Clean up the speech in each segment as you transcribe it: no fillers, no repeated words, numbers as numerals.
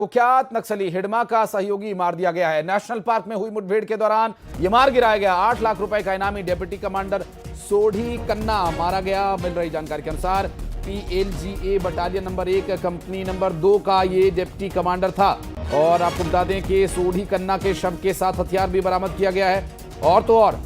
कुख्यात नक्सली हिडमा का सहयोगी मार दिया गया है। नेशनल पार्क में हुई मुठभेड़ के दौरान यह मार गिराया गया। 8 लाख रुपए का इनामी डिप्टी कमांडर सोढ़ी कन्ना मारा गया। मिल रही जानकारी के अनुसार PLGA battalion number 1 company number 2 का ये डिप्टी कमांडर था। और आपको बता दें कि सोढ़ी कन्ना के शव के साथ हथियार भी बरामद किया गया है। और तो और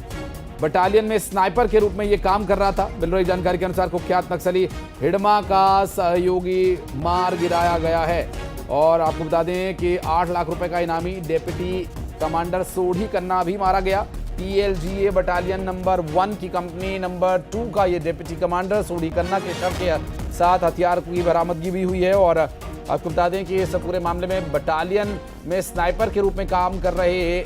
बटालियन में स्नाइपर के रूप में यह काम कर रहा था। मिल रही जानकारी के अनुसार कुख्यात नक्सली हिडमा का सहयोगी मार गिराया गया है। और आपको बता दें कि 8 लाख रुपए का इनामी डिप्टी कमांडर सोढ़ी कन्ना भी मारा गया। PLGA बटालियन नंबर 1 की कंपनी नंबर 2 का ये डिप्टी कमांडर सोढ़ी कन्ना के शव के साथ हथियार की बरामदगी भी हुई है। और आपको बता दें कि इस पूरे मामले में बटालियन में स्नाइपर के रूप में काम कर रहे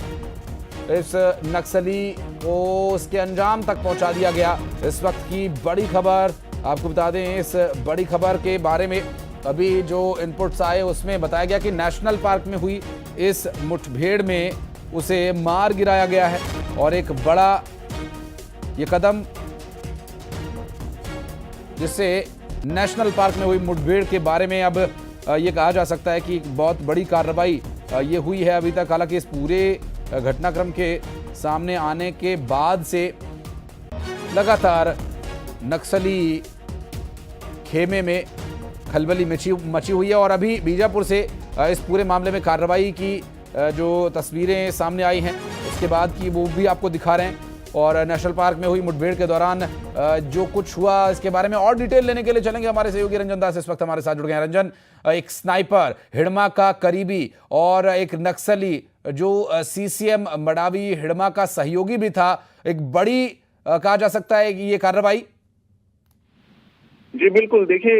इस नक्सली को उसके अंजाम तक पहुंचा दिया गया। इस वक्त की बड़ी खबर आपको बता दें, इस बड़ी खबर के बारे में अभी जो इनपुट्स आए उसमें बताया गया कि नेशनल पार्क में हुई इस मुठभेड़ में उसे मार गिराया गया है। और एक बड़ा ये कदम जिससे नेशनल पार्क में हुई मुठभेड़ के बारे में अब ये कहा जा सकता है कि बहुत बड़ी कार्रवाई ये हुई है अभी तक। हालांकि इस पूरे घटनाक्रम के सामने आने के बाद से लगातार नक्सली खेमे में खलबली मची हुई है। और अभी बीजापुर से इस पूरे मामले में कार्रवाई की जो तस्वीरें सामने आई हैं उसके बाद की वो भी आपको दिखा रहे हैं। और नेशनल पार्क में हुई मुठभेड़ के दौरान जो कुछ हुआ इसके बारे में और डिटेल लेने के लिए चलेंगे हमारे सहयोगी रंजन दास इस वक्त हमारे साथ जुड़ गए हैं। रंजन, एक स्नाइपर हिडमा का करीबी और एक नक्सली जो CCM मडावी हिडमा का सहयोगी भी था, एक बड़ी कहा जा सकता है कि ये कार्रवाई। जी बिल्कुल, देखिए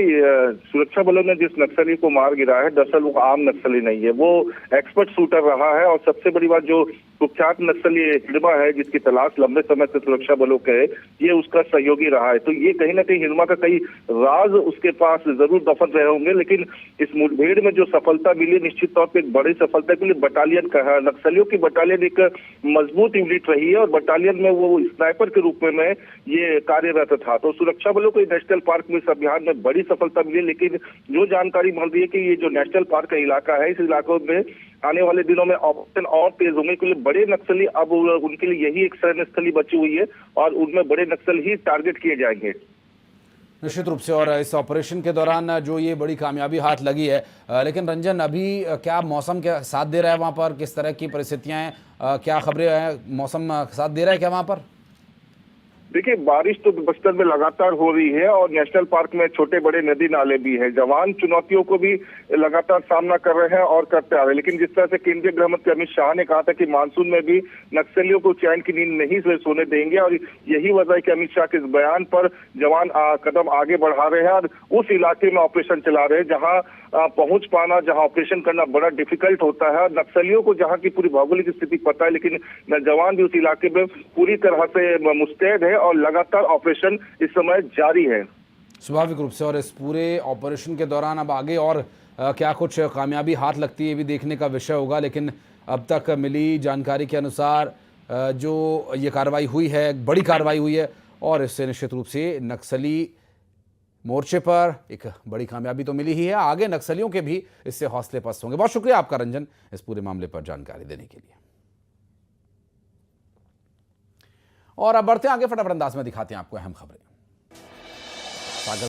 सुरक्षा बलों ने जिस नक्सली को मार गिराया है दरअसल वो आम नक्सली नहीं है, वो एक्सपर्ट शूटर रहा है। और सबसे बड़ी बात जो कुख्यात नक्सली हिडमा है जिसकी तलाश लंबे समय से सुरक्षा बलों के है, ये उसका सहयोगी रहा है। तो ये कहीं ना कहीं हिडमा का कई राज उसके पास जरूर दफन रहे होंगे। लेकिन इस मुठभेड़ में जो सफलता मिली निश्चित तौर पर एक बड़ी सफलता मिली। बटालियन का है, नक्सलियों की बटालियन एक मजबूत यूनिट रही है और बटालियन में वो स्नाइपर के रूप में ये कार्यरत था। तो सुरक्षा बलों को नेशनल पार्क में इस अभियान में बड़ी सफलता मिली। लेकिन जो जानकारी मिल रही है कि ये जो नेशनल पार्क का इलाका है, इस इलाकों में आने वाले दिनों में ऑपरेशन और तेज होंगे क्योंकि बड़े नक्सली अब उनके लिए यही एक शरण स्थली बची हुई है और उनमें बड़े नक्सल ही टारगेट किए जाएंगे। निश्चित रूप से। और इस ऑपरेशन के दौरान जो ये बड़ी कामयाबी हाथ लगी है, लेकिन रंजन अभी क्या मौसम क्या साथ दे रहा है वहाँ पर, किस तरह की परिस्थितियाँ हैं, क्या खबरें हैं, मौसम साथ दे रहा है क्या वहाँ पर? देखिए बारिश तो बस्तर में लगातार हो रही है और नेशनल पार्क में छोटे बड़े नदी नाले भी है। जवान चुनौतियों को भी लगातार सामना कर रहे हैं और करते आ रहे हैं। लेकिन जिस तरह से केंद्रीय गृह मंत्री अमित शाह ने कहा था कि मानसून में भी नक्सलियों को चैन की नींद नहीं सोने देंगे और यही वजह है कि अमित शाह के इस बयान पर जवान कदम आगे बढ़ा रहे हैं और उस इलाके में ऑपरेशन चला रहे हैं जहाँ पहुंच पाना, जहां ऑपरेशन करना बड़ा डिफिकल्ट होता है। नक्सलियों को जहां की पूरी भौगोलिक स्थिति पता है, लेकिन जवान भी उस इलाके में पूरी तरह से मुस्तैद है और लगातार ऑपरेशन इस समय जारी है। स्वाभाविक रूप से। और इस पूरे ऑपरेशन के दौरान अब आगे और क्या कुछ कामयाबी हाथ लगती है ये भी देखने का विषय होगा। लेकिन अब तक मिली जानकारी के अनुसार जो ये कार्रवाई हुई है, बड़ी कार्रवाई हुई है और इससे निश्चित रूप से नक्सली मोर्चे पर एक बड़ी कामयाबी तो मिली ही है। आगे नक्सलियों के भी इससे हौसले पस्त होंगे। बहुत शुक्रिया आपका रंजन इस पूरे मामले पर जानकारी देने के लिए। और अब बढ़ते हैं आगे, फटाफट अंदाज में दिखाते हैं आपको अहम खबरें।